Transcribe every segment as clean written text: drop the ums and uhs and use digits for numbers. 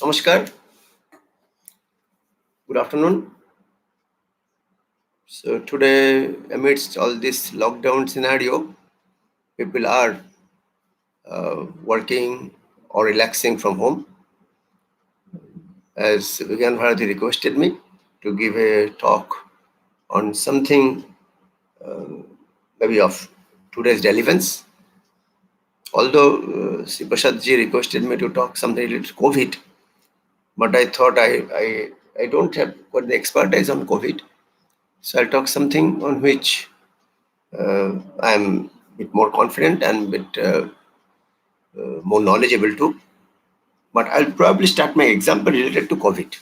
Namaskar. Good afternoon. So today, amidst all this lockdown scenario, people are working or relaxing from home. As Bharati requested me to give a talk on something maybe of today's relevance. Although Sri Prasad ji requested me to talk something related to COVID, but I thought I don't have quite the expertise on COVID. So I'll talk something on which I'm a bit more confident and a bit more knowledgeable too. But I'll probably start my example related to COVID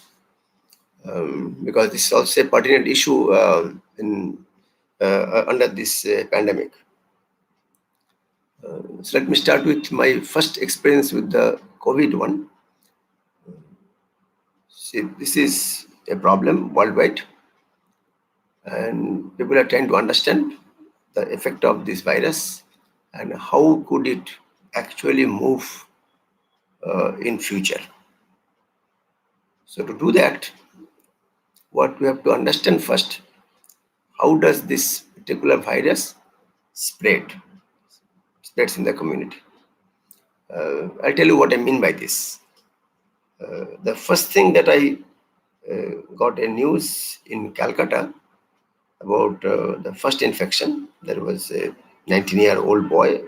because this is also a pertinent issue under this pandemic. So let me start with my first experience with the COVID one. See, this is a problem worldwide, and people are trying to understand the effect of this virus and how could it actually move in future. So to do that, what we have to understand first, how does this particular virus spreads in the community. I'll tell you what I mean by this. The first thing that I got a news in Calcutta about the first infection. There was a 19-year-old boy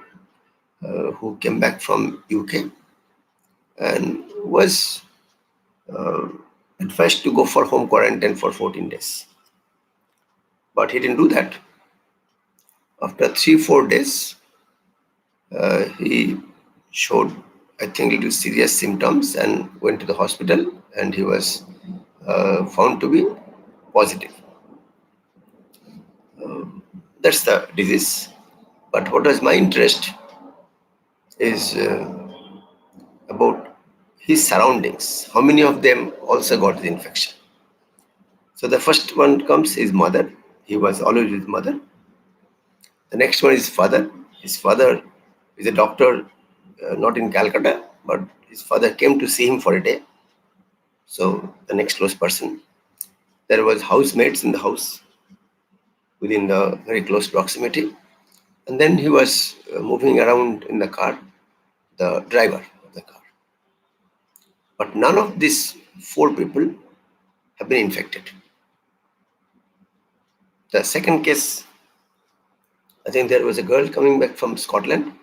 who came back from UK and was advised to go for home quarantine for 14 days. But he didn't do that. After 3-4 days, he showed, I think, little serious symptoms and went to the hospital, and he was found to be positive. That's the disease. But what was my interest is about his surroundings. How many of them also got the infection? So the first one comes his mother. He was always with mother. The next one is father. His father is a doctor, not in Calcutta, but his father came to see him for a day. So the next close person. There was housemates in the house within the very close proximity. And then he was moving around in the car, the driver of the car. But none of these 4 people have been infected. The second case, I think there was a girl coming back from Scotland.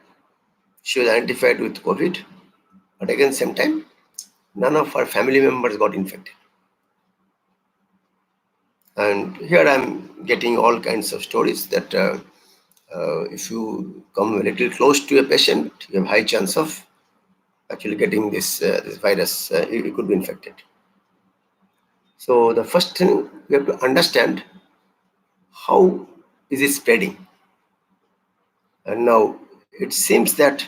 She was identified with COVID, but again, same time, none of her family members got infected. And here I'm getting all kinds of stories that if you come a little close to a patient, you have high chance of actually getting this virus. You could be infected. So the first thing we have to understand, how is it spreading? And now it seems that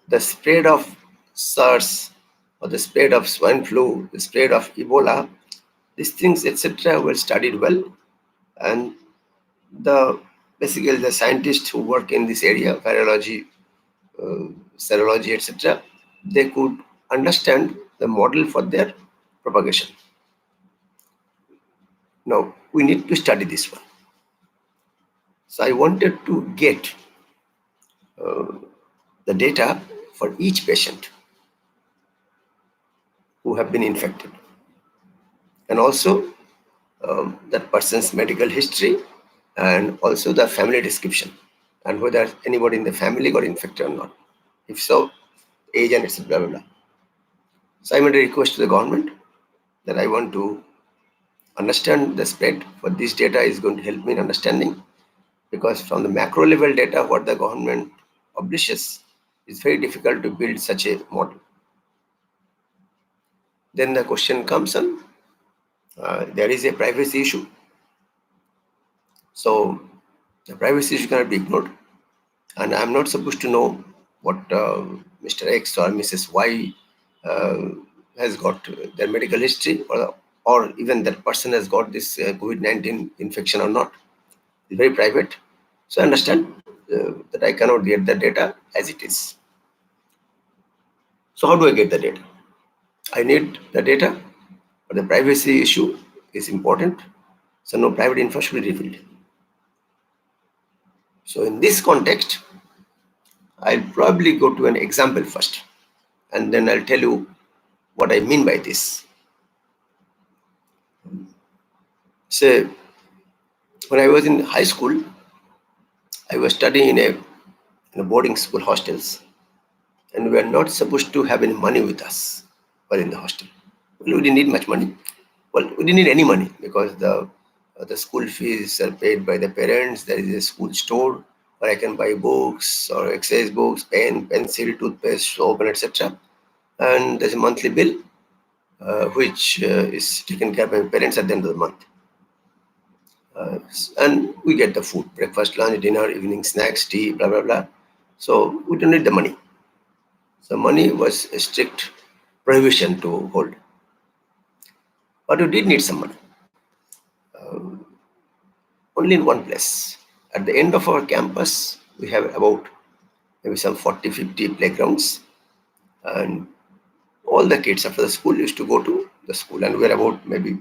the spread of SARS or the spread of swine flu, the spread of Ebola, these things, etc., were studied well. And basically the scientists who work in this area, virology, serology, etc., they could understand the model for their propagation. Now, we need to study this one. So I wanted to get the data for each patient who have been infected, and also that person's medical history, and also the family description, and whether anybody in the family got infected or not. If so, age and etc. Blah, blah, blah. So I made a request to the government that I want to understand the spread. For this data is going to help me in understanding, because from the macro level data, what the government publishes, is very difficult to build such a model. Then the question comes on, there is a privacy issue. So the privacy issue cannot be ignored. And I'm not supposed to know what Mr. X or Mrs. Y has got their medical history, or even that person has got this COVID-19 infection or not. It's very private. So I understand that I cannot get the data as it is. So how do I get the data? I need the data, but the privacy issue is important. So no private info should be revealed. So in this context, I'll probably go to an example first, and then I'll tell you what I mean by this. Say, when I was in high school, I was studying in a boarding school hostels, and we were not supposed to have any money with us while in the hostel. Well, we didn't need much money. Well, we didn't need any money because the school fees are paid by the parents. There is a school store where I can buy books or exercise books, pen, pencil, toothpaste, soap, and etc. And there's a monthly bill which is taken care by my parents at the end of the month. And we get the food, breakfast, lunch, dinner, evening snacks, tea, blah, blah, blah. So we don't need the money. So money was a strict prohibition to hold. But we did need some money. Only in one place. At the end of our campus, we have about maybe some 40, 50 playgrounds. And all the kids after the school used to go to the school. And we are about maybe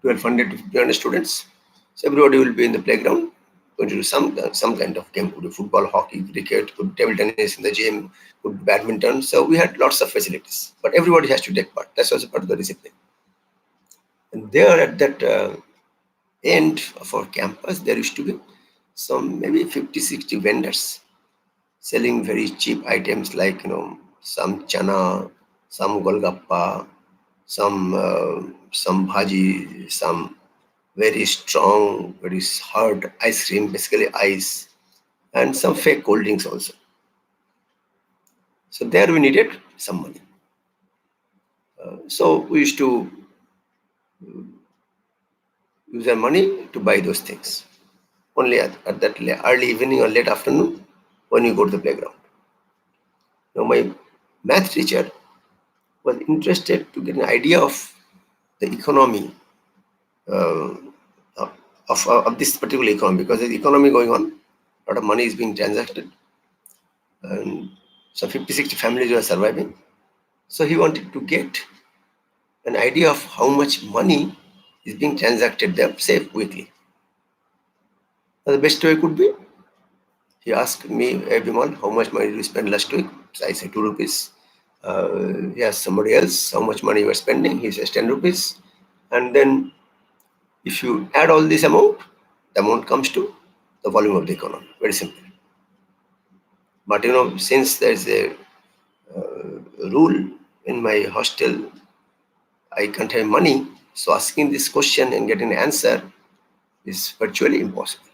1,200 to 1,500 students. So everybody will be in the playground going to do some kind of game. Could be football, hockey, cricket, could table tennis in the gym, could be badminton. So we had lots of facilities. But everybody has to take part. That's also part of the discipline. And there at that end of our campus, there used to be some maybe 50, 60 vendors selling very cheap items like, some chana, some golgappa, some bhaji, some very strong, very hard ice cream, basically ice, and some fake cold drinks also. So there we needed some money. So we used to use our money to buy those things. Only at that early evening or late afternoon when we go to the playground. Now my math teacher was interested to get an idea of the economy uh, of this particular economy, because there's economy going on, a lot of money is being transacted, and some 50, 60 families were surviving. So he wanted to get an idea of how much money is being transacted there, say weekly. Now, the best way could be, he asked me, hey, Bimal, how much money did you spend last week? So I said 2 rupees. He asked somebody else how much money you were spending. He says 10 rupees. And then if you add all this amount, the amount comes to the volume of the economy. Very simple. But since there's a rule in my hostel, I can't have money. So asking this question and getting an answer is virtually impossible.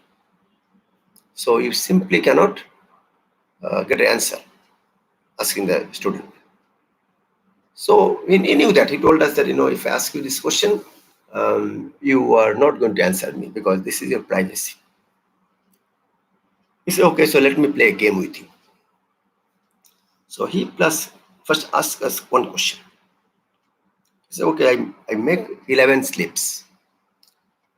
So you simply cannot get an answer asking the student. So he knew that. He told us that, if I ask you this question, you are not going to answer me because this is your privacy. He said, okay, so let me play a game with you. So he first asked us one question. He said, okay, I make 11 slips.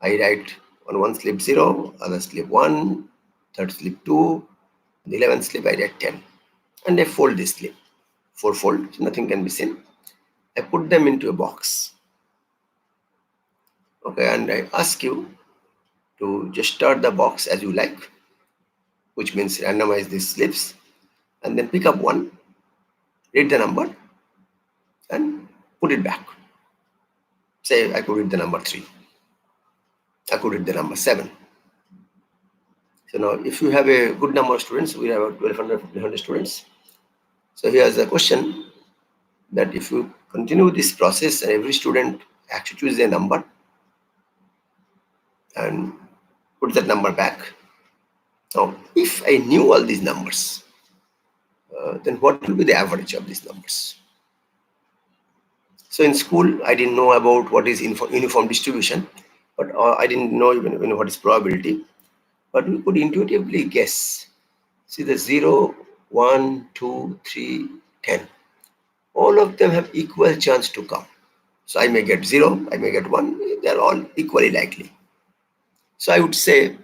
I write on one slip 0, other slip 1, third slip 2, the 11th slip I write 10. And I fold this slip, 4-fold, so nothing can be seen. I put them into a box. Okay, and I ask you to just start the box as you like, which means randomize these slips, and then pick up one, read the number, and put it back. Say I could read the number 3. I could read the number 7. So now if you have a good number of students, we have 1,200, 1,500 students. So here's a question that if you continue this process and every student actually chooses a number and put that number back. Now, if I knew all these numbers, then what will be the average of these numbers? So in school, I didn't know about what is uniform distribution, but I didn't know even what is probability. But we could intuitively guess. See the 0, 1, 2, 3, 10. All of them have equal chance to come. So I may get 0, I may get 1. They are all equally likely. So I would say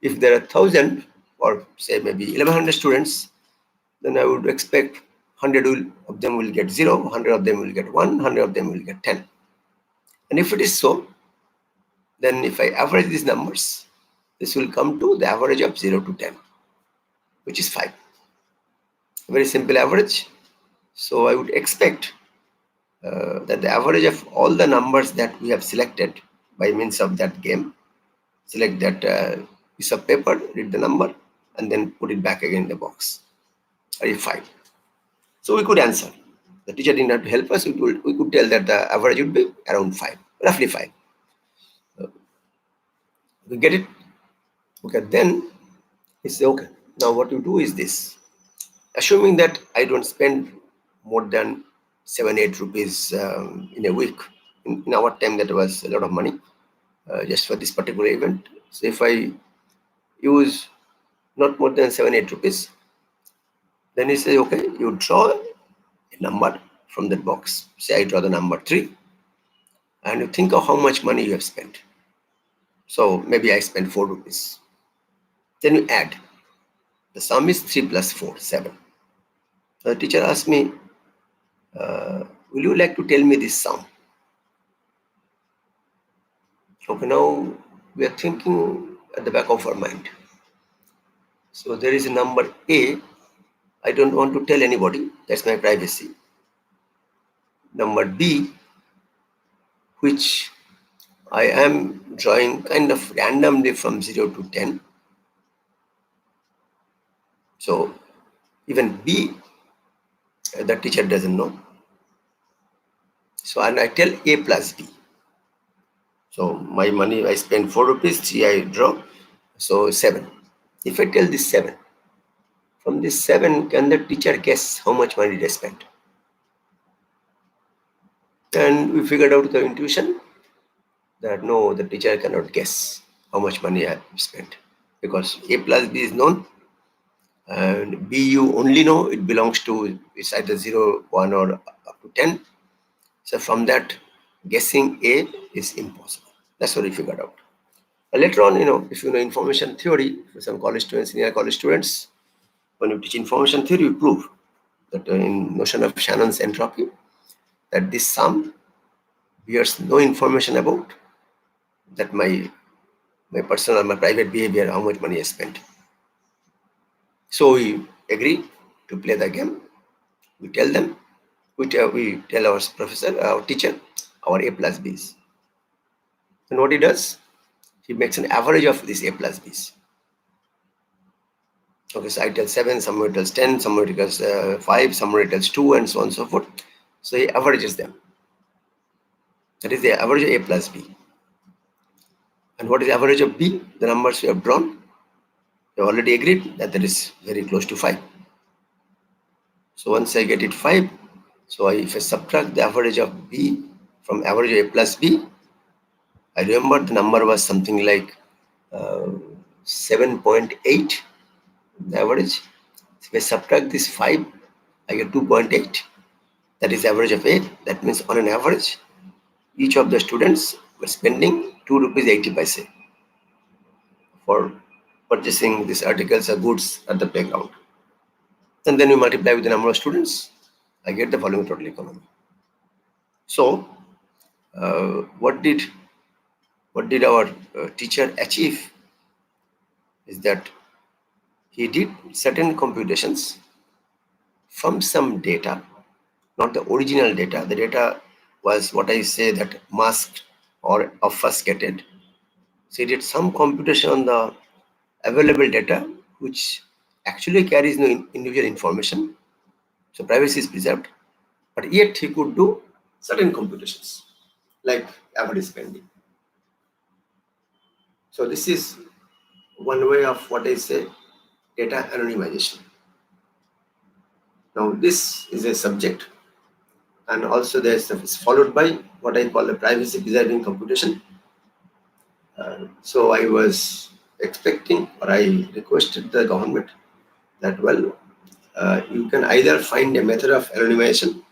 if there are 1,000 or say maybe 1,100 students, then I would expect of them will get 0, 100 of them will get 1, 100 of them will get 10. And if it is so, then if I average these numbers, this will come to the average of 0 to 10, which is 5. A very simple average. So I would expect that the average of all the numbers that we have selected by means of that game, select that piece of paper, read the number, and then put it back again in the box, are 5. So we could answer. The teacher did not help us. We could tell that the average would be around 5, roughly 5. We get it? Okay, then he said, okay, now what you do is this. Assuming that I don't spend more than 7-8 rupees in a week. In our time, that was a lot of money just for this particular event. So if I use not more than 7-8 rupees, then he says, okay, you draw a number from that box. Say I draw the number 3, and you think of how much money you have spent. So maybe I spent 4 rupees. Then you add. The sum is 3 plus 4, 7. So the teacher asked me, will you like to tell me this sum? Okay, now we are thinking at the back of our mind. So there is a number A. I don't want to tell anybody. That's my privacy. Number B, which I am drawing kind of randomly from 0 to 10. So even B, the teacher doesn't know. So and I tell A plus B. So my money, I spend 4 rupees, 3 I draw, so 7. If I tell this 7, from this 7, can the teacher guess how much money they spent? And we figured out the intuition that no, the teacher cannot guess how much money I have spent, because A plus B is known, and B you only know it belongs to, it's either 0, 1 or up to 10. So from that, guessing A is impossible. That's what we figured out. Later on, if you know information theory, for some college students, senior college students, when you teach information theory, you prove that in notion of Shannon's entropy, that this sum bears no information about that my personal, my private behavior, how much money I spent. So we agree to play the game. We tell them, we tell our professor, our teacher, our A plus Bs. And what he does, he makes an average of these A plus Bs. Okay, so I tell 7, somewhere tells 10, somewhere tells 5, somewhere tells 2, and so on and so forth. So he averages them. That is the average of A plus B. And what is the average of B? The numbers we have drawn. We have already agreed that is very close to 5. So once I get it 5, so if I subtract the average of B from average of A plus B, I remember the number was something like 7.8, the average. So if I subtract this 5, I get 2.8. That is average of A. That means on an average, each of the students were spending 2 rupees 80 paise for purchasing these articles or goods at the playground. And then we multiply with the number of students, I get the following total economy. So what did our teacher achieve is that he did certain computations from some data, not the original data. The data was what I say that masked or obfuscated. So he did some computation on the available data, which actually carries no individual information. So privacy is preserved, but yet he could do certain computations like average spending. So this is one way of what I say data anonymization. Now this is a subject, and also this is followed by what I call a privacy preserving computation. So I was expecting, or I requested the government that, well, you can either find a method of anonymization.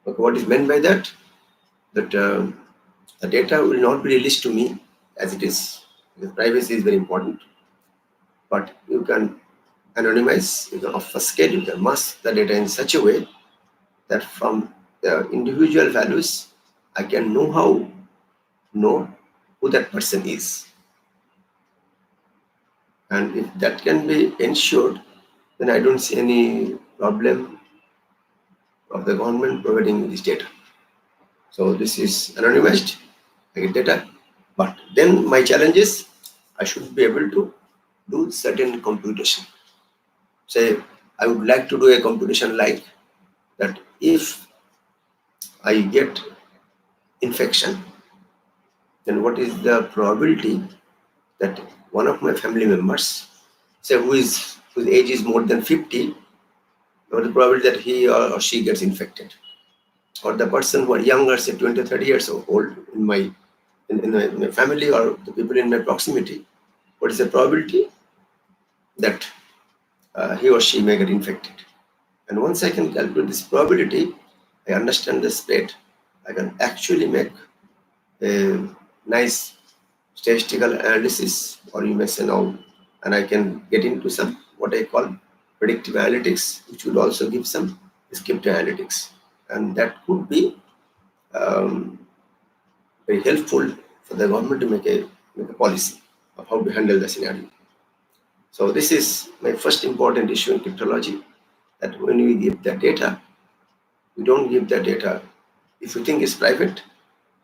Okay, what is meant by that? That the data will not be released to me as it is, because privacy is very important. But you can anonymize, you can obfuscate, you can mask the data in such a way that from the individual values, I can know who that person is. And if that can be ensured, then I don't see any problem of the government providing this data. So this is anonymized, I get data. But then my challenge is I should be able to do certain computation. Say I would like to do a computation like that if I get infection, then what is the probability that one of my family members, say whose age is more than 50, what is the probability that he or she gets infected? Or the person who are younger, say 20 or 30 years old in my family or the people in my proximity, what is the probability that he or she may get infected? And once I can calculate this probability, I understand the spread, I can actually make a nice statistical analysis, or you may say now, and I can get into some what I call predictive analytics, which would also give some descriptive analytics, and that could be very helpful for the government to make a policy of how to handle the scenario. So this is my first important issue in cryptology, that when we give the data, we don't give the data, if you think it's private,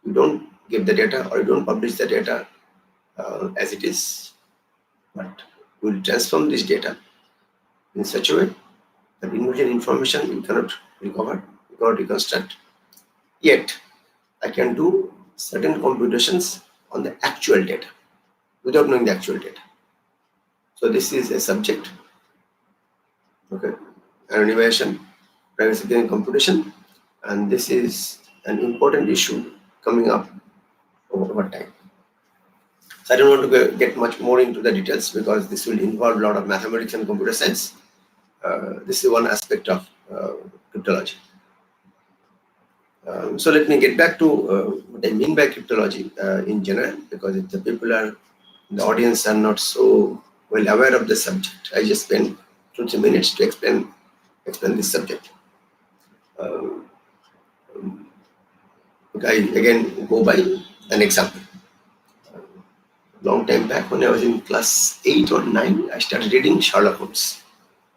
you don't give the data or you don't publish the data as it is, but we'll transform this data in such a way that individual information you cannot recover, you cannot reconstruct. Yet, I can do certain computations on the actual data without knowing the actual data. So this is a subject, okay, anonymization, privacy and computation, and this is an important issue coming up over time. So I don't want to get much more into the details because this will involve a lot of mathematics and computer science. This is one aspect of cryptology. So let me get back to what I mean by cryptology in general, because if the people are, the audience are not so well aware of the subject, I just spend 2-3 minutes to explain this subject. I again go by an example. Long time back, when I was in class 8 or 9, I started reading Sherlock Holmes.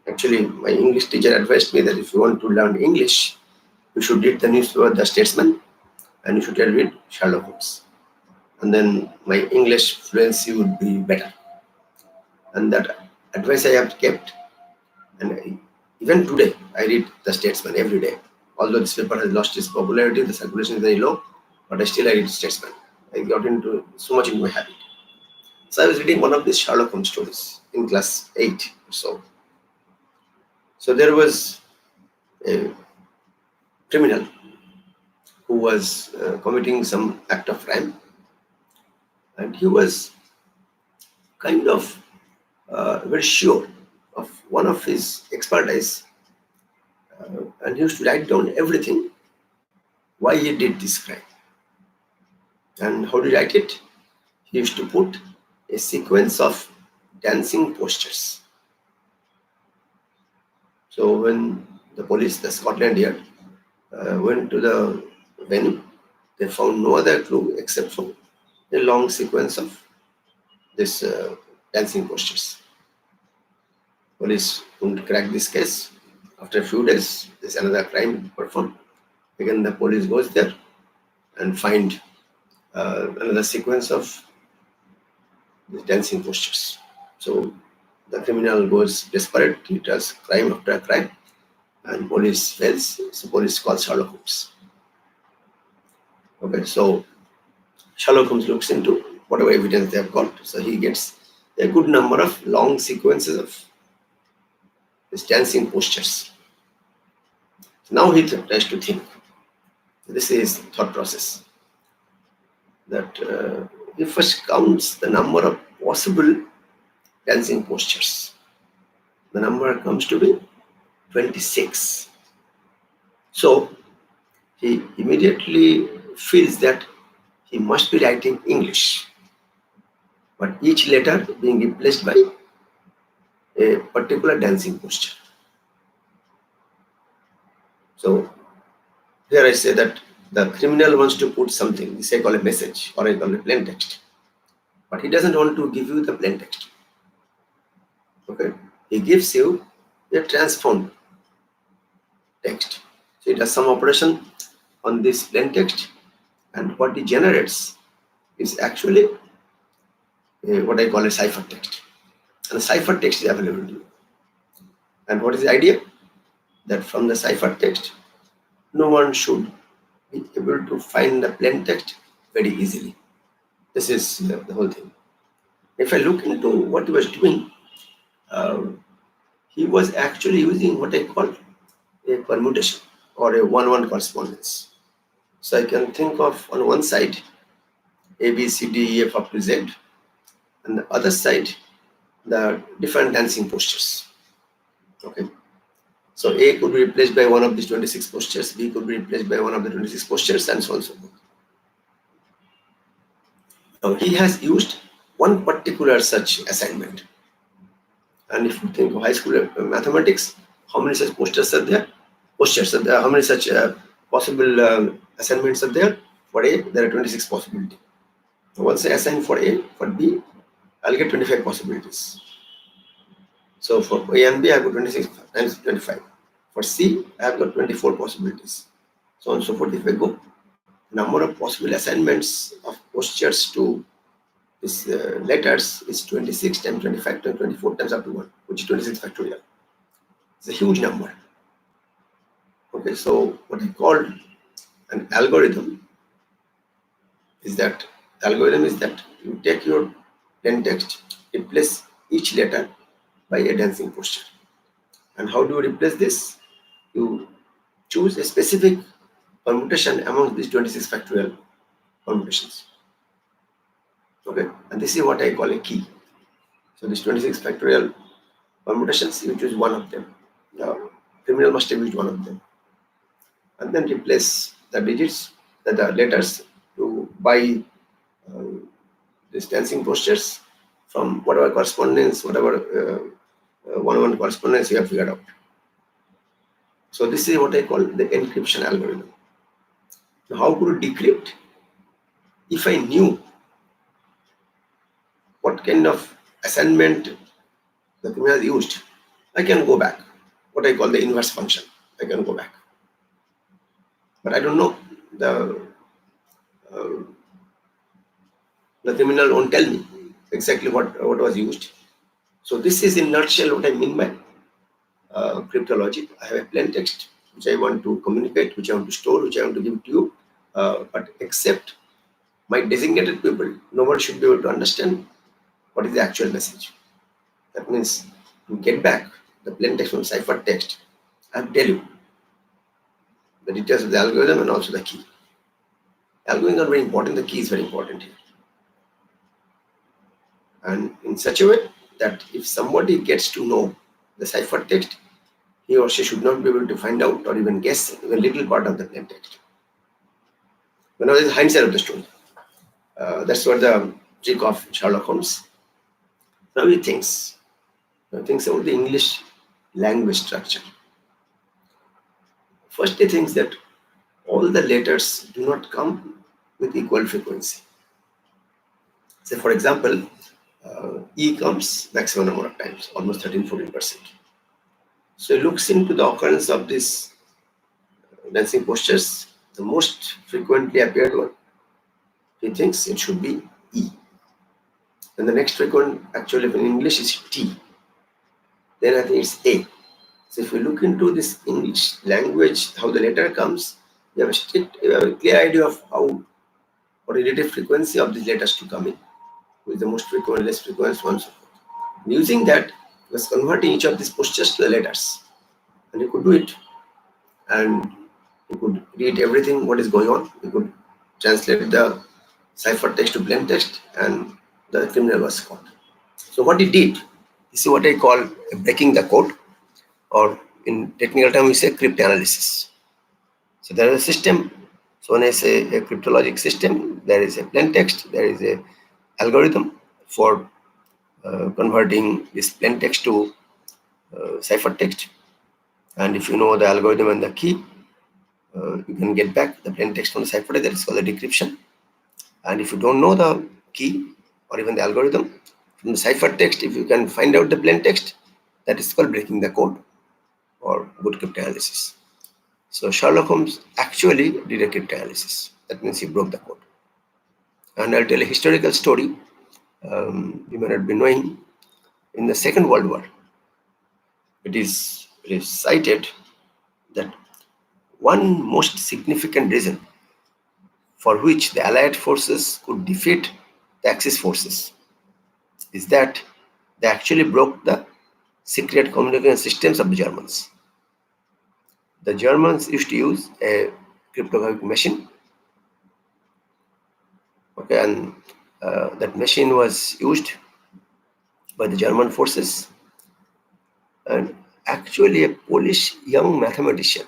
Actually, my English teacher advised me that if you want to learn English, you should read the newspaper The Statesman and you should read Sherlock Holmes. And then my English fluency would be better. And that advice I have kept. And even today, I read The Statesman every day. Although this paper has lost its popularity, the circulation is very low, but I read Statesman. I got into so much into my habit. So I was reading one of these Sherlock Holmes stories in class 8 or so. So there was a criminal who was committing some act of crime, and he was kind of very sure of one of his expertise, and he used to write down everything why he did this crime. And how did he write it? He used to put a sequence of dancing postures. So when the police, the Scotland Yard, went to the venue, they found no other clue except for a long sequence of this dancing postures. Police couldn't crack this case. After a few days, there's another crime performed. Again, the police goes there and find another sequence of these dancing postures. So the criminal goes desperate. He does crime after crime, and police fails. So police calls Sherlock Holmes. Okay, so Sherlock Holmes looks into whatever evidence they have got. So he gets a good number of long sequences of these dancing postures. Now he tries to think. This is thought process. That he first counts the number of possible dancing postures. The number comes to be 26. So he immediately feels that he must be writing English, but each letter being replaced by a particular dancing posture. So here I say that the criminal wants to put something, this I call a message or I call a plain text, but he doesn't want to give you the plain text. Okay, he gives you a transformed text. So it does some operation on this plain text, and what it generates is actually what I call a cipher text. And the cipher text is available to you. And what is the idea? That from the cipher text, no one should be able to find the plain text very easily. This is the whole thing. If I look into what he was doing, he was actually using what I call a permutation or a 1-1 correspondence. So I can think of on one side A, B, C, D, E, F up to Z, and the other side the different dancing postures. Okay. So A could be replaced by one of these 26 postures, B could be replaced by one of the 26 postures, and so on and so forth. Now he has used one particular such assignment. And if you think of high school mathematics, how many such postures are there? Postures are there. How many such possible assignments are there? For A, there are 26 possibilities. So once I assign for A, for B, I'll get 25 possibilities. So for A and B, I have got 26 times 25. For C, I have got 24 possibilities. So on and so forth. If I go, number of possible assignments of postures to these letters is 26 times 25 times 24 times up to 1, which is 26 factorial. It's a huge number. Okay, so what I called an algorithm is that you take your plain text, replace each letter by a dancing posture. And how do you replace this? You choose a specific permutation among these 26 factorial permutations. Okay, and this is what I call a key. So these 26 factorial permutations, you choose one of them. The criminal must have used one of them. And then replace the digits, the letters to by these dancing postures from whatever correspondence, whatever 1-1 correspondence you have figured out. So this is what I call the encryption algorithm. Now how could you decrypt? If I knew what kind of assignment the criminal has used, I can go back. What I call the inverse function. I can go back. But I don't know. The criminal won't tell me exactly what was used. So this is in nutshell what I mean by cryptology. I have a plain text which I want to communicate, which I want to store, which I want to give to you. But except my designated people, nobody should be able to understand what is the actual message. That means to get back the plain text from cipher text, I have to tell you the details of the algorithm and also the key. Algorithms are very important, the key is very important here. And in such a way that if somebody gets to know the cipher text, he or she should not be able to find out or even guess even little part of the plain text. But now there is hindsight of the story. That's what the trick of Sherlock Holmes. Now he thinks about the English language structure. First he thinks that all the letters do not come with equal frequency. Say for example, E comes maximum number of times, almost 13-14%. So he looks into the occurrence of these dancing postures. The most frequently appeared one, he thinks it should be E. And the next frequent actually in English is T. Then I think it's A. So if you look into this English language, how the letter comes, you have a clear idea of what relative frequency of these letters to come in, who is the most frequent, less frequent, so on and so forth. And using that, he was converting each of these postures to the letters. And he could do it. And he could read everything, what is going on. He could translate the cipher text to plain text, and the criminal was caught. So what he did, this is what I call breaking the code, or in technical term we say cryptanalysis. So there is a system. So when I say a cryptologic system, there is a plain text, there is a algorithm for converting this plain text to ciphertext, and if you know the algorithm and the key, you can get back the plain text from the ciphertext. That is called the decryption. And if you don't know the key or even the algorithm, from the ciphertext, if you can find out the plain text, that is called breaking the code or good cryptanalysis. So Sherlock Holmes actually did a cryptanalysis. That means he broke the code. And I'll tell a historical story. You may not be knowing. In the Second World War, it is cited that one most significant reason for which the Allied forces could defeat the Axis forces is that they actually broke the secret communication systems of the Germans. The Germans used to use a cryptographic machine, okay, and that machine was used by the German forces, and actually a Polish young mathematician,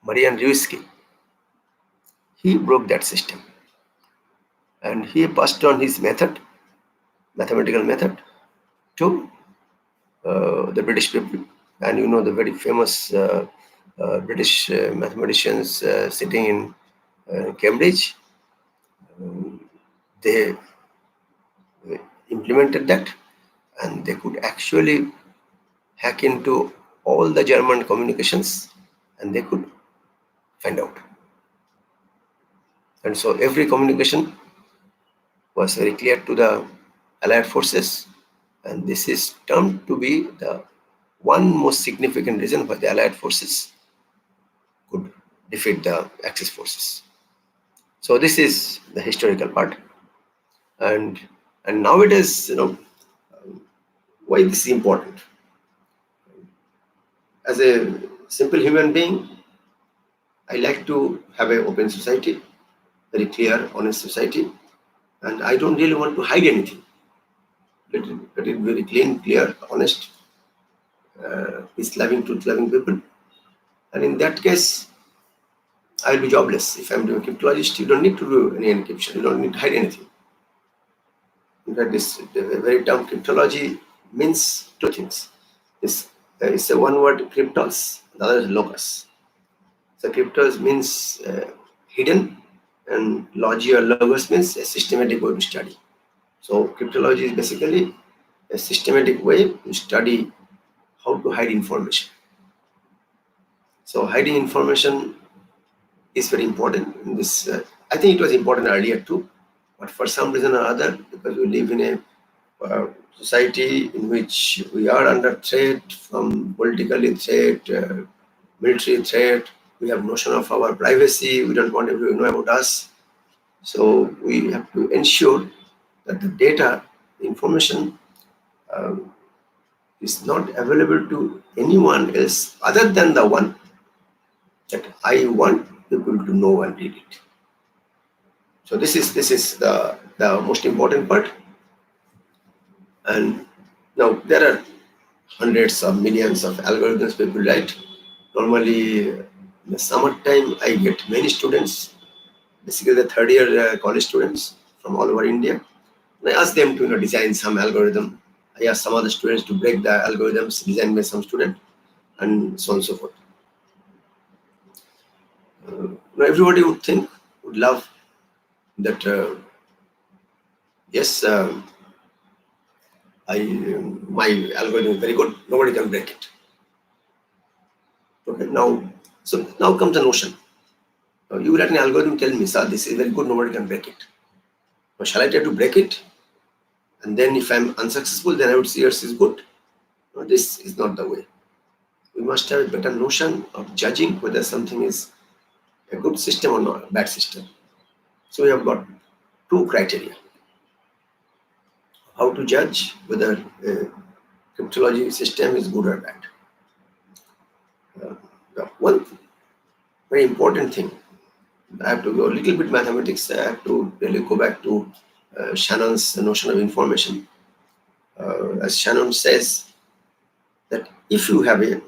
Marian Rejewski, he broke that system, and he passed on his method, mathematical method, to the British people. And you know the very famous British mathematicians sitting in Cambridge, they implemented that, and they could actually hack into all the German communications, and they could find out. And so every communication was very clear to the Allied forces, and this is termed to be the one most significant reason why the Allied forces could defeat the Axis forces. So this is the historical part, and nowadays, why this is important. As a simple human being, I like to have an open society, very clear, honest society, and I don't really want to hide anything. Let it very clean, clear, honest, peace-loving, truth-loving people. And in that case, I will be jobless. If I'm doing cryptologist, you don't need to do any encryption. You don't need to hide anything. In fact, the very term cryptology means two things. It's a one word, cryptos, the other is locus. So cryptos means hidden, and logy or logos means a systematic way to study. So cryptology is basically a systematic way to study how to hide information. So hiding information is very important in this. I think it was important earlier too, but for some reason or other, because we live in a society in which we are under threat from political threat, military threat. We have notion of our privacy. We don't want everyone to know about us. So we have to ensure that the data, information, is not available to anyone else other than the one that I want people to know and read it. So this is the most important part. And now there are hundreds of millions of algorithms people write. Normally, in the summertime, I get many students, basically the third year college students from all over India. And I ask them to design some algorithm. I ask some other students to break the algorithms designed by some student, and so on and so forth. Everybody would love that. Yes, my algorithm is very good. Nobody can break it. Okay, now comes the notion. You let an algorithm tell me, sir, this is very good. Nobody can break it. Now, shall I try to break it? And then if I'm unsuccessful, then I would say yours is good. No, this is not the way. We must have a better notion of judging whether something is a good system or not, a bad system. So we have got two criteria. How to judge whether a cryptology system is good or bad. One very important thing, I have to go a little bit mathematics. I have to really go back to Shannon's notion of information. As Shannon says, that if you have a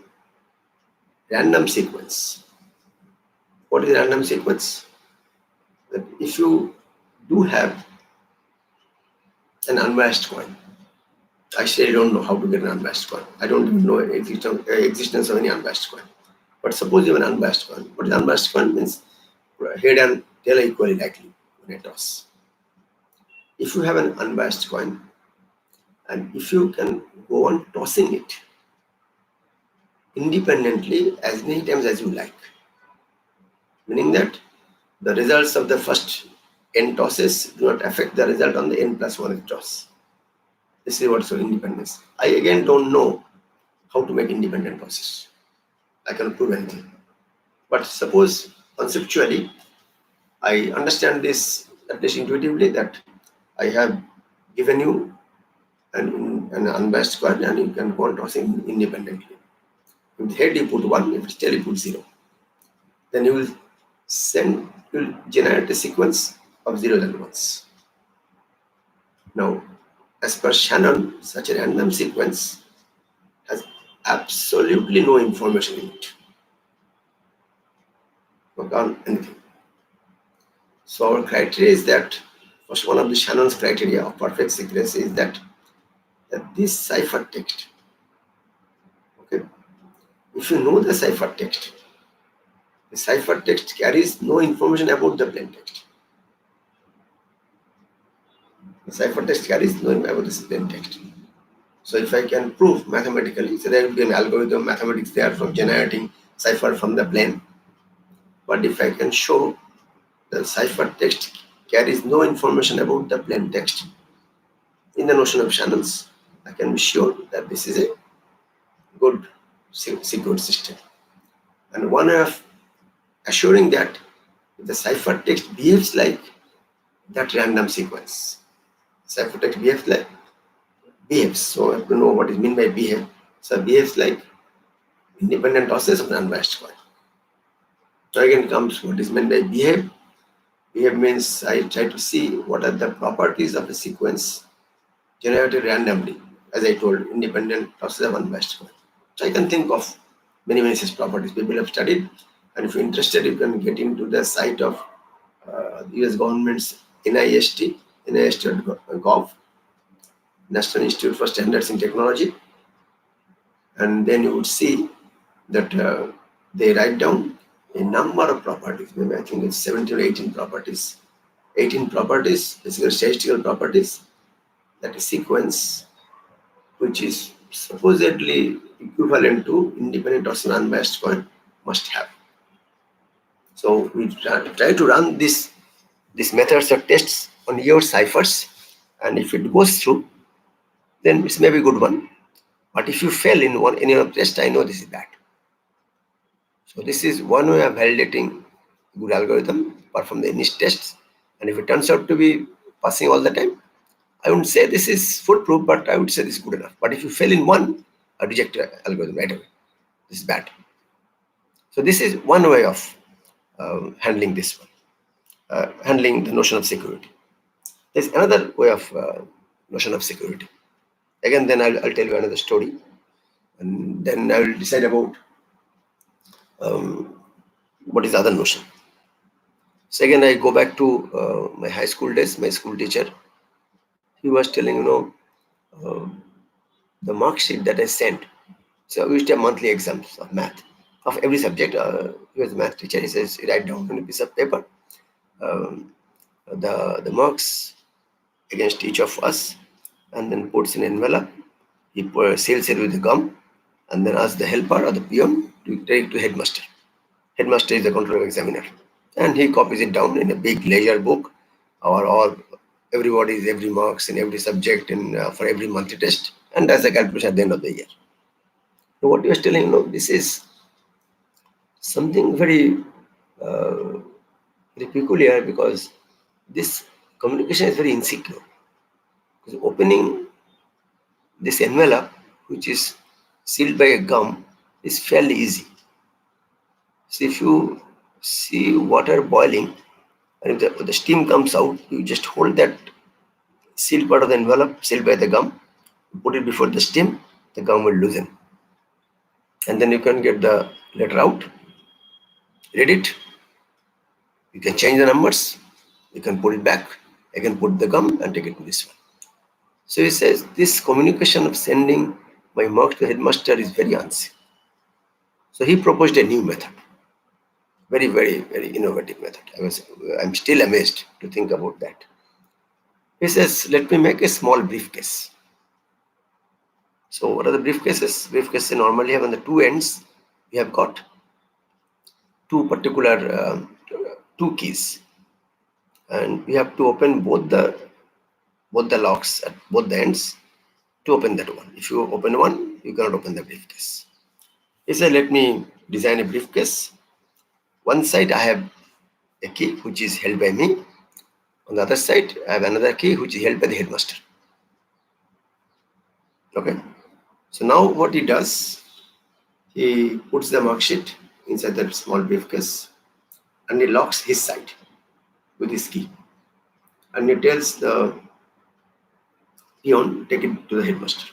random sequence, what is a random sequence? That if you do have an unbiased coin, I still don't know how to get an unbiased coin. I don't even know existence of any unbiased coin. But suppose you have an unbiased coin. What is unbiased coin? Means head and tail are equally likely when a toss. If you have an unbiased coin, and if you can go on tossing it independently as many times as you like, meaning that the results of the first n tosses do not affect the result on the n plus 1 toss. This is what's independence. I again don't know how to make independent tosses. I cannot prove anything. But suppose conceptually, I understand this at least intuitively that I have given you an unbiased card and you can go on tossing independently. If the head you put 1, if it's tail you put 0. Then you will generate a sequence of 0s and 1s. Now, as per Shannon, such a random sequence has absolutely no information in it. Not on anything. So our criteria is that, first one of the Shannon's criteria of perfect secrecy is that this cipher text, okay, if you know the cipher text carries no information about the plain text. The cipher text carries no information about this plain text. So if I can prove mathematically, so there will be an algorithm mathematics there for generating cipher from the plain. But if I can show the cipher text carries no information about the plain text in the notion of channels, I can be sure that this is a good secret system. And one way of assuring that the cipher text behaves like that random sequence. Cipher text behaves. So I have to know what is meant by behave. So it behaves like independent tosses of an unbiased coin. So again comes what is meant by behave. Behave means I try to see what are the properties of a sequence generated randomly, as I told, independent tosses of unbiased coin. So I can think of many such properties people have studied, and if you're interested, you can get into the site of US government's NIST.gov, National Institute for Standards in Technology, and then you would see that they write down a number of properties. Maybe I think it's 17 or 18 properties. 18 properties, basically statistical properties, that a sequence which is supposedly equivalent to independent or unbiased coin must have. So we try to run these methods or tests on your ciphers, and if it goes through, then it's maybe a good one. But if you fail in any of the tests, I know this is bad. So this is one way of validating good algorithm, apart from the initial tests. And if it turns out to be passing all the time, I wouldn't say this is foolproof, but I would say this is good enough. But if you fail in one, I reject the algorithm right away. This is bad. So this is one way of handling this one, handling the notion of security. There's another way of notion of security. Again, then I'll tell you another story, and then I will decide about what is the other notion. So again, I go back to my high school days. My school teacher, he was telling, the mark sheet that I sent. So we used to have monthly exams of math, of every subject. He was a math teacher. He says, write down on a piece of paper the marks against each of us, and then puts in an envelope. He seals it with the gum, and then asks the helper or the peon to take it to headmaster. Headmaster is the control examiner, and he copies it down in a big ledger book, or all everybody's every marks in every subject and for every monthly test, and does the calculation at the end of the year. So what you are telling, this is something very very peculiar, because this communication is very insecure. Because opening this envelope, which is sealed by a gum, is fairly easy. So if you see water boiling, and if the steam comes out, you just hold that sealed part of the envelope, sealed by the gum, put it before the steam, the gum will loosen. And then you can get the letter out, read it, you can change the numbers, you can put it back, you can put the gum and take it to this one. So he says this communication of sending my mark to the headmaster is very unsafe. So he proposed a new method, very, very, very innovative method. I'm still amazed to think about that. He says, let me make a small briefcase. So what are the briefcases? Briefcases normally have on the two ends, we have got two particular two keys, and we have to open both the locks at both the ends to open that one. If you open one, you cannot open the briefcase. He said, let me design a briefcase. One side I have a key which is held by me. On the other side, I have another key which is held by the headmaster. Okay. So now what he does, he puts the mark sheet inside that small briefcase and he locks his side with his key. And he tells the peon, take it to the headmaster.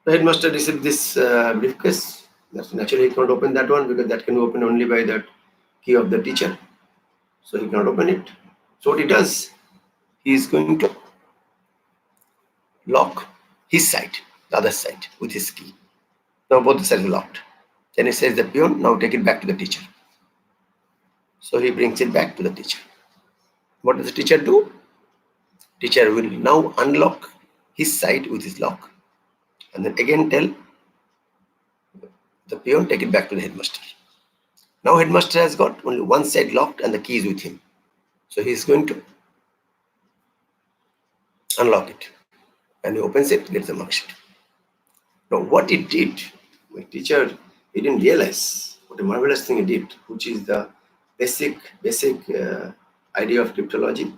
The headmaster receives this briefcase. That's naturally he cannot open that one because that can be opened only by that key of the teacher. So he cannot open it. So what he does, he is going to lock his side, the other side, with his key. Now both the sides are locked. Then he says the peon, now take it back to the teacher. So he brings it back to the teacher. What does the teacher do? Teacher will now unlock his side with his lock and then again tell the peon, take it back to the headmaster. Now headmaster has got only one side locked and the key is with him. So he is going to unlock it. And he opens it, gets the mark sheet. Now what he did, my teacher, he didn't realize what a marvelous thing he did, which is the basic idea of cryptology.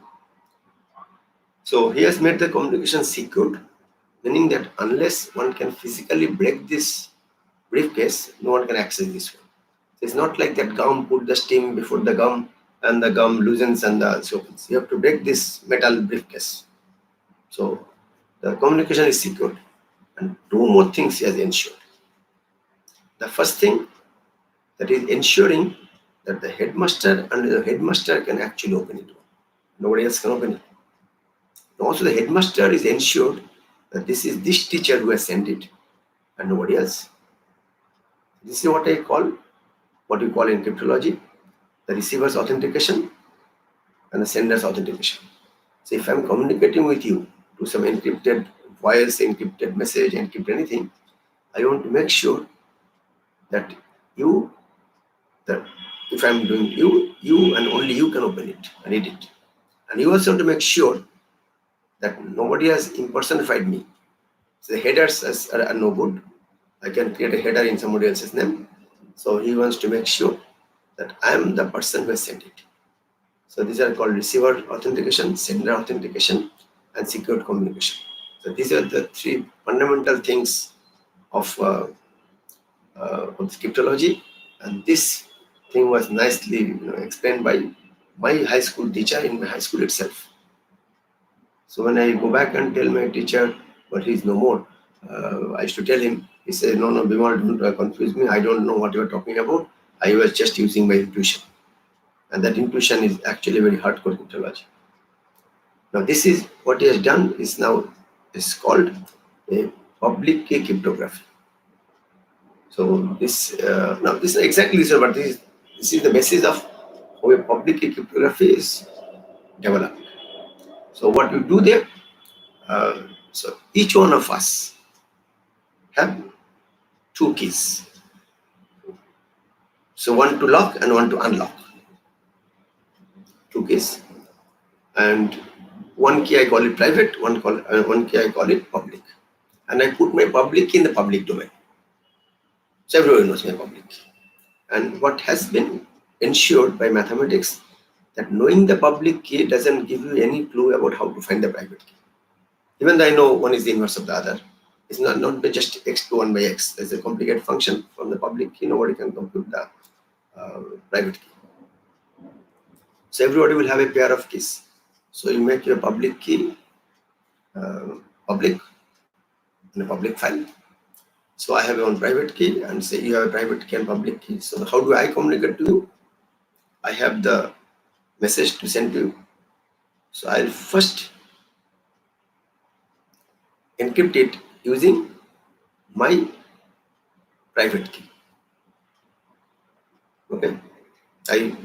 So he has made the communication secured, meaning that unless one can physically break this briefcase, no one can access this one. It's not like that gum, put the steam before the gum and the gum loosens and the opens. You have to break this metal briefcase. So the communication is secured. And two more things he has ensured. The first thing, that is ensuring that the headmaster and the headmaster can actually open it. Nobody else can open it. And also the headmaster is ensured that this is this teacher who has sent it and nobody else. This is what we call in cryptology, the receiver's authentication and the sender's authentication. So if I'm communicating with you to some encrypted voice, encrypted message, encrypted anything, I want to make sure that if I'm doing you and only you can open it and read it. And you also want to make sure that nobody has impersonified me. So the headers are no good. I can create a header in somebody else's name. So he wants to make sure that I am the person who has sent it. So these are called receiver authentication, sender authentication, and secured communication. So these are the three fundamental things of cryptology, and this thing was nicely explained by my high school teacher in my high school itself. So when I go back and tell my teacher, but he's no more, I used to tell him, he said, no, Bimal, don't confuse me. I don't know what you're talking about. I was just using my intuition. And that intuition is actually very hardcore cryptology. Now this is what he has done is called a public key cryptography. So this is exactly so, but this is the basis of how a public key cryptography is developed. So what you do there, so each one of us have two keys. So one to lock and one to unlock. Two keys. And one key I call it private, one key I call it public. And I put my public key in the public domain. So everyone knows my public key. And what has been ensured by mathematics, that knowing the public key doesn't give you any clue about how to find the private key. Even though I know one is the inverse of the other, it's not just x to 1 by x. There's a complicated function from the public key. Nobody can compute the private key. So everybody will have a pair of keys. So you make your public key public in a public file. So I have one private key and say you have a private key and public key. So how do I communicate to you? I have the message to send to you. So I'll first encrypt it using my private key. Okay, I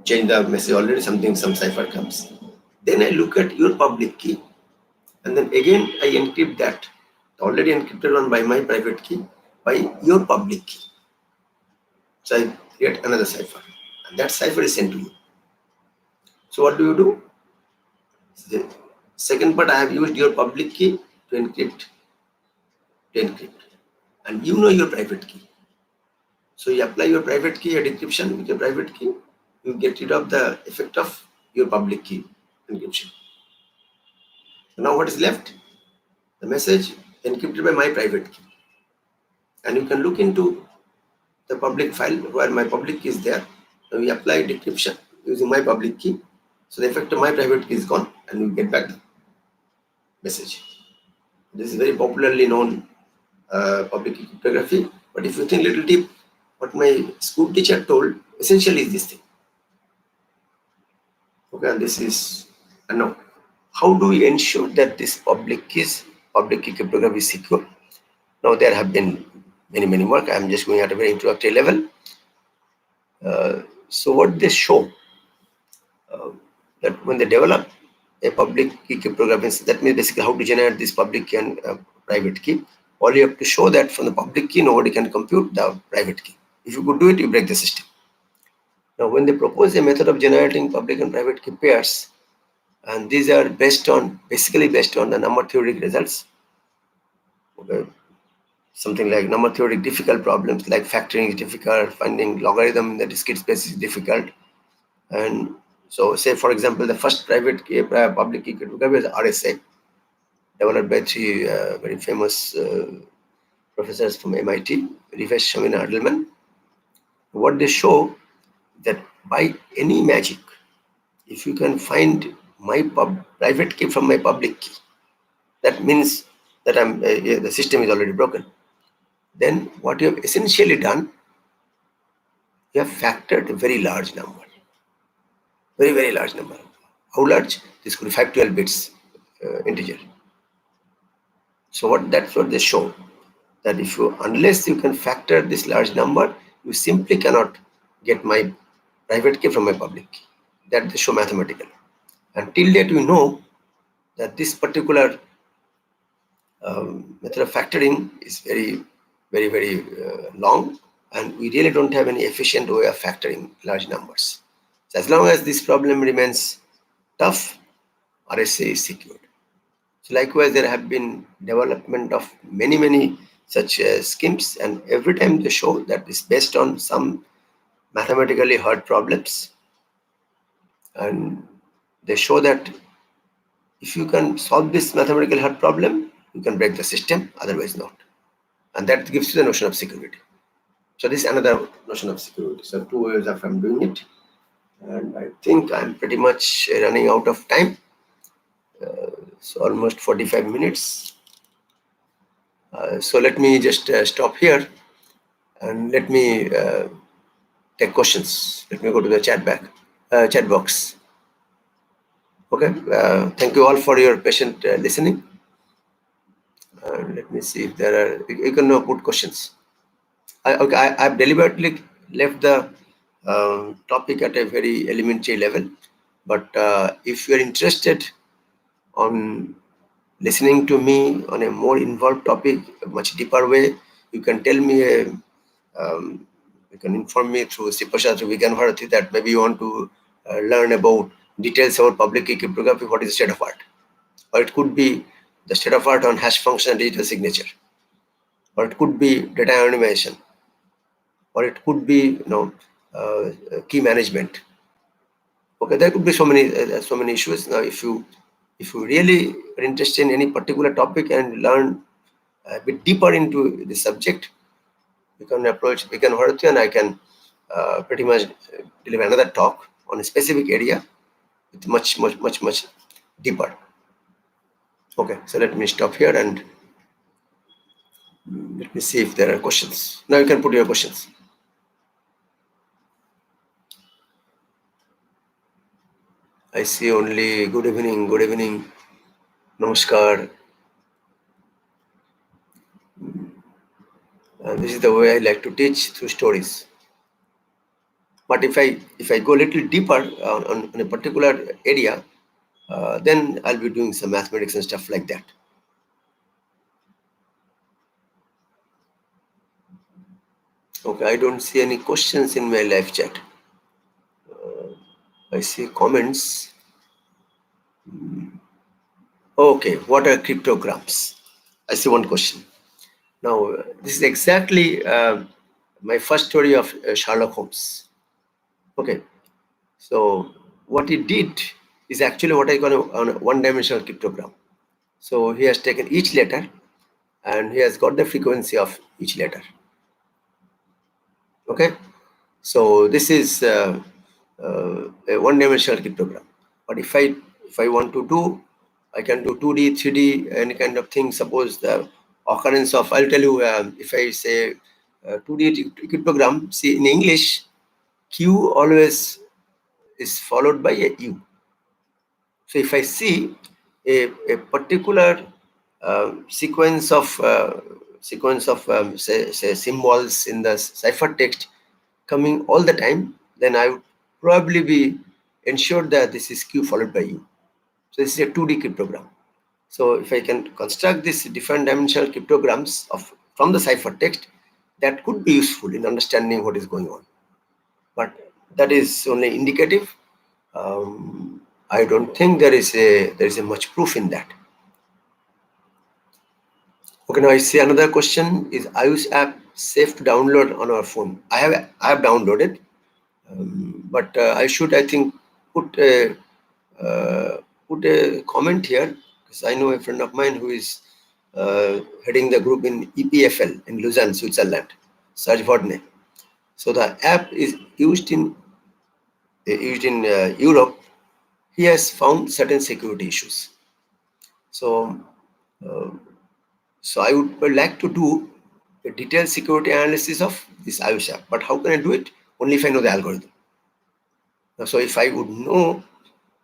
change the message already, some cipher comes. Then I look at your public key, and then again I encrypt that, already encrypted one by my private key, by your public key. So I create another cipher, and that cipher is sent to you. So what do? The second part, I have used your public key to encrypt, and you know your private key. So you apply your private key, a decryption with your private key, you get rid of the effect of your public key encryption. So now what is left? The message encrypted by my private key. And you can look into the public file where my public key is there. And we apply decryption using my public key. So the effect of my private key is gone, and you get back the message. This is very popularly known public key cryptography. But if you think little deep, what my school teacher told essentially is this thing. Okay, and this is, and now how do we ensure that this public key cryptography is secure? Now there have been many work. I'm just going at a very introductory level. So what they show that when they develop a public key cryptography, that means basically how to generate this public key and private key. All you have to show that from the public key, nobody can compute the private key. If you could do it, you break the system. Now, when they propose a method of generating public and private key pairs, and these are basically based on the number theoretic results. Okay. Something like number theoretic difficult problems like factoring is difficult, finding logarithm in the discrete space is difficult. And so say for example, the first private key, public key cryptography is RSA, developed by three very famous professors from MIT, Rivesh, Shamin, and Adelman. What they show that by any magic, if you can find my private key from my public key, that means that the system is already broken. Then what you have essentially done, you have factored a very large number, very large number. How large? This could be 512 bits integer. So that's what they show, that if you, unless you can factor this large number, you simply cannot get my private key from my public key. That they show mathematically. And till date we know that this particular method of factoring is very long, and we really don't have any efficient way of factoring large numbers. So as long as this problem remains tough, RSA is secured. So likewise, there have been development of many such schemes, and every time they show that it's based on some mathematically hard problems, and they show that if you can solve this mathematically hard problem, you can break the system, otherwise not. And that gives you the notion of security. So this is another notion of security. So 2 years after I'm doing it, and I think I'm pretty much running out of time. So almost 45 minutes. So let me just stop here, and let me take questions. Let me go to the chat box. Okay. Thank you all for your patient listening. Let me see if there are. You can now put questions. I've deliberately left the topic at a very elementary level, but if you are interested on listening to me on a more involved topic, a much deeper way, you can tell me, you can inform me through Sipasha, through Bharati, that maybe you want to learn about details about public key cryptography, what is the state of art. Or it could be the state of art on hash function and digital signature. Or it could be data anonymization. Or it could be key management. Okay, there could be so many issues. Now, if you really are interested in any particular topic and learn a bit deeper into the subject, you can approach Bharati, and I can pretty much deliver another talk on a specific area with much deeper. Okay, so let me stop here and let me see if there are questions. Now you can put your questions. I see only good evening, namaskar. This is the way I like to teach, through stories. But if I go a little deeper on a particular area, then I'll be doing some mathematics and stuff like that. Okay, I don't see any questions in my live chat. I see comments. Okay, what are cryptograms? I see one question. Now, this is exactly my first story of Sherlock Holmes. Okay, so what he did is actually what I call a one-dimensional cryptogram. So he has taken each letter and he has got the frequency of each letter. Okay, so this is a one-dimensional cryptogram. But if I want to do, I can do 2D, 3D, any kind of thing. Suppose the occurrence of, I'll tell you, if I say 2D cryptogram, see in English, Q always is followed by a U. So if I see a particular sequence of say symbols in the ciphertext coming all the time, then I would probably be ensured that this is Q followed by U. So this is a 2D cryptogram. So if I can construct these different dimensional cryptograms from the ciphertext, that could be useful in understanding what is going on. But that is only indicative. I don't think there is a much proof in that. Okay, now I see another question: is iOS app safe to download on our phone? I have downloaded, but I should, I think, put a put a comment here, because I know a friend of mine who is heading the group in EPFL in Lausanne, Switzerland, Serge Vodne. So the app is used in Europe. He has found certain security issues. So, uh, so I would like to do a detailed security analysis of this iOS app. But how can I do it? Only if I know the algorithm. So if I would know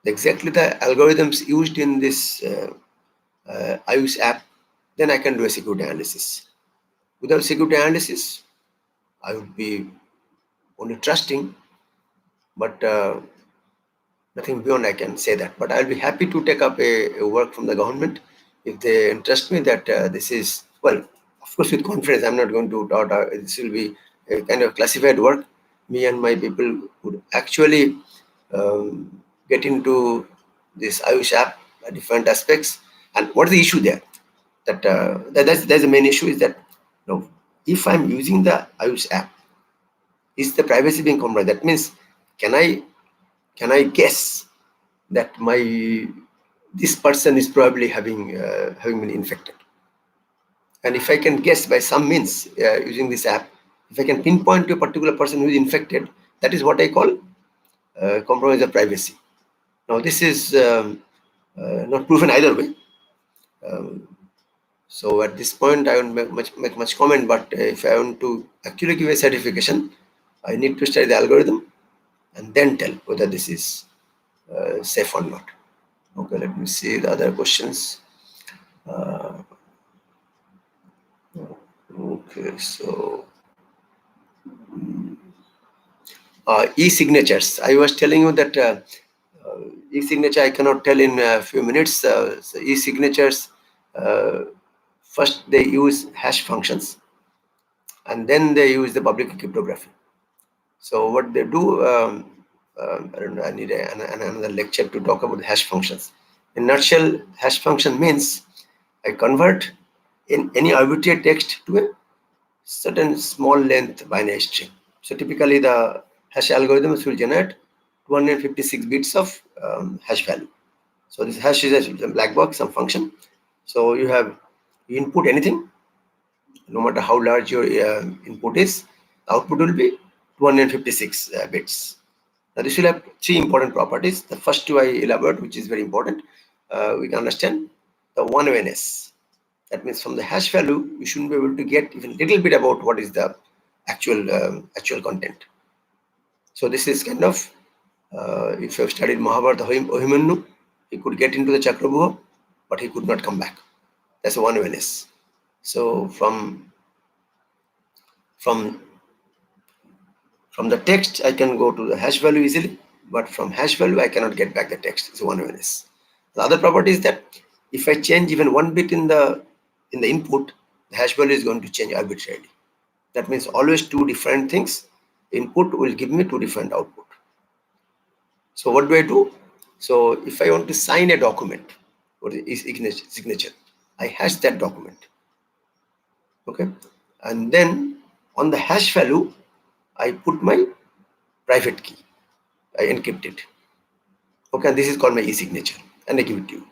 exactly the algorithms used in this iOS app, then I can do a security analysis. Without security analysis, I would be only trusting, but nothing beyond I can say that. But I'll be happy to take up a work from the government if they entrust me that this is, well, of course, with confidence. I'm not going to doubt. This will be a kind of classified work. Me and my people would actually get into this iOS app, different aspects. And what is the issue there? That's the main issue, is that, if I'm using the iOS app, is the privacy being compromised? That means, can I guess that this person is probably having been infected? And if I can guess by some means using this app, if I can pinpoint to a particular person who is infected, that is what I call compromise of privacy. Now this is not proven either way. So at this point, I won't make much comment. But if I want to actually give a certification, I need to study the algorithm and then tell whether this is safe or not. Okay, let me see the other questions. Okay, so e-signatures. I was telling you that e-signature I cannot tell in a few minutes. So e-signatures, first they use hash functions, and then they use the public cryptography. So what they do, I don't know, I need another lecture to talk about hash functions. In a nutshell, hash function means I convert in any arbitrary text to a certain small length binary string. So typically the hash algorithms will generate 256 bits of hash value. So this hash is a black box, some function. So you input anything, no matter how large your input is, the output will be 256 bits. Now this will have three important properties. The first two I elaborate, which is very important. We can understand the one-wayness. That means from the hash value, you should be able to get even a little bit about what is the actual content. So this is kind of, if you have studied Mahabharata, Ahimanyu, he could get into the Chakravyuha, but he could not come back. That's one wayness. So from From the text, I can go to the hash value easily, but from hash value, I cannot get back the text. It's one awareness. The other property is that if I change even one bit in the input, the hash value is going to change arbitrarily. That means always two different things. Input will give me two different output. So what do I do? So if I want to sign a document, what is signature, I hash that document. Okay, and then on the hash value, I put my private key. I encrypt it. Okay, and this is called my e-signature, and I give it to you.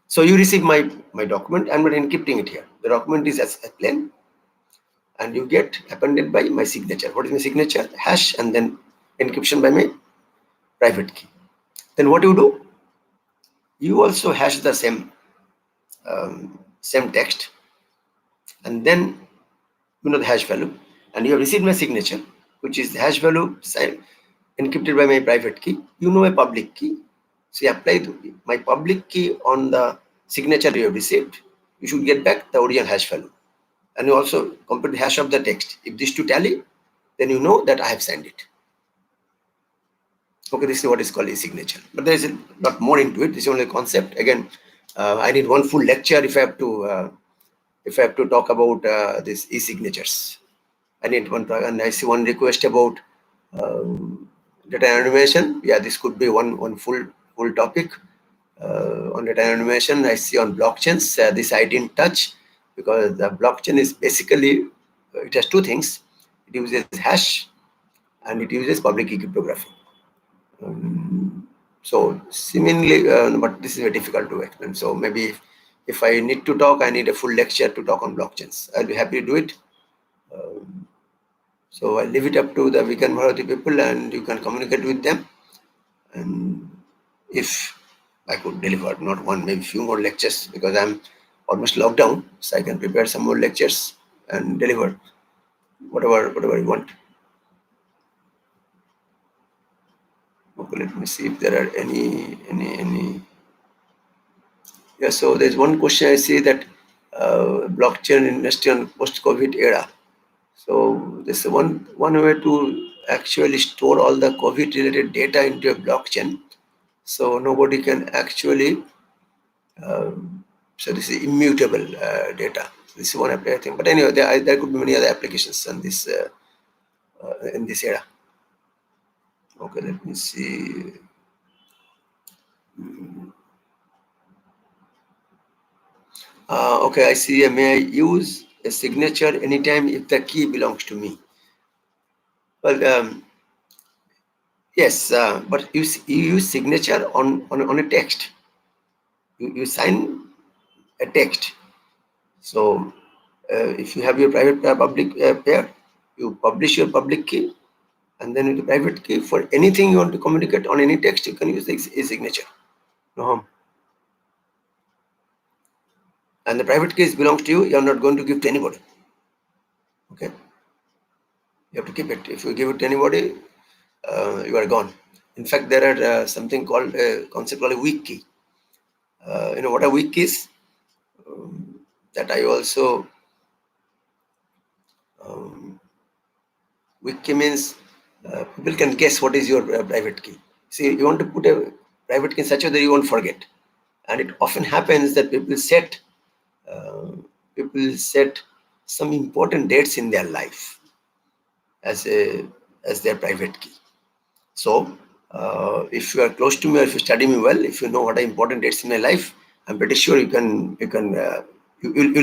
So you receive my document. I'm not encrypting it here. The document is as plain, and you get appended by my signature. What is my signature? Hash, and then encryption by my private key. Then what you do? You also hash the same text, and then the hash value, and you have received my signature, which is the hash value encrypted by my private key. You know a public key, so you apply my public key on the signature you have received. You should get back the original hash value, and you also compute the hash of the text. If these two tally, then you know that I have signed it. Okay, this is what is called e-signature, but there is a lot more into it. This is only a concept. Again, I need one full lecture if I have to talk about these e-signatures. I need one, and I see one request about data anonymization. Yeah, this could be one full topic on data anonymization. I see on blockchains. This I didn't touch because the blockchain is basically it has two things. It uses hash and it uses public key cryptography. So seemingly, but this is very difficult to explain. So maybe if I need to talk, I need a full lecture to talk on blockchains. I'll be happy to do it. So I leave it up to the vegan Bharati people, and you can communicate with them. And if I could deliver not one, maybe few more lectures, because I'm almost locked down, so I can prepare some more lectures and deliver whatever you want. Okay, let me see if there are any. Yeah, so there's one question I see that blockchain industry on post-COVID era. So this is one way to actually store all the COVID-related data into a blockchain, so nobody can actually. So this is immutable data. This is one thing. But anyway, there could be many other applications in this era. Okay, let me see. Okay, I see. May I use a signature anytime if the key belongs to me? Well, yes, but you use signature on a text. You sign a text. So if you have your private public pair, you publish your public key, and then with the private key, for anything you want to communicate on any text, you can use the signature. No harm. And the private key belongs to you. You are not going to give to anybody. Okay. You have to keep it. If you give it to anybody, you are gone. In fact, there are something called a concept called a weak key. You know what a weak key is? That I also weak key means people can guess what is your private key. See, you want to put a private key in such a way that you won't forget. And it often happens that people set some important dates in their life as their private key. So if you are close to me, or if you study me well, if you know what are important dates in my life, I'm pretty sure you'll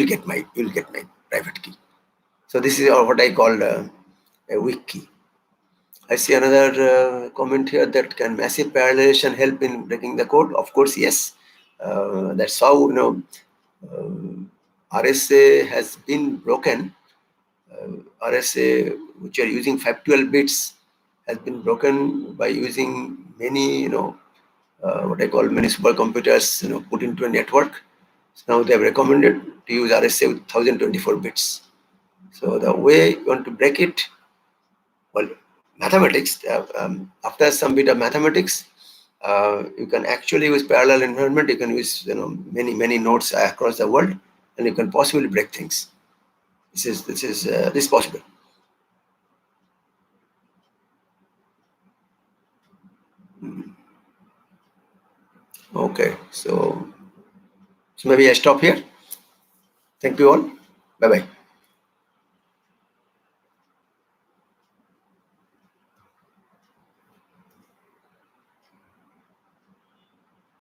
get my private key. So this is what I call a weak key. I see another comment here that can massive parallelization help in breaking the code? Of course, yes. That's how RSA has been broken. RSA, which are using 512 bits, has been broken by using many, what I call many supercomputers, put into a network. So now they have recommended to use RSA with 1024 bits. So the way you want to break it, well, mathematics, after some bit of mathematics, you can actually use parallel environment. You can use many nodes across the world, and you can possibly break things. This is possible. Okay, so maybe I stop here. Thank you all. Bye bye.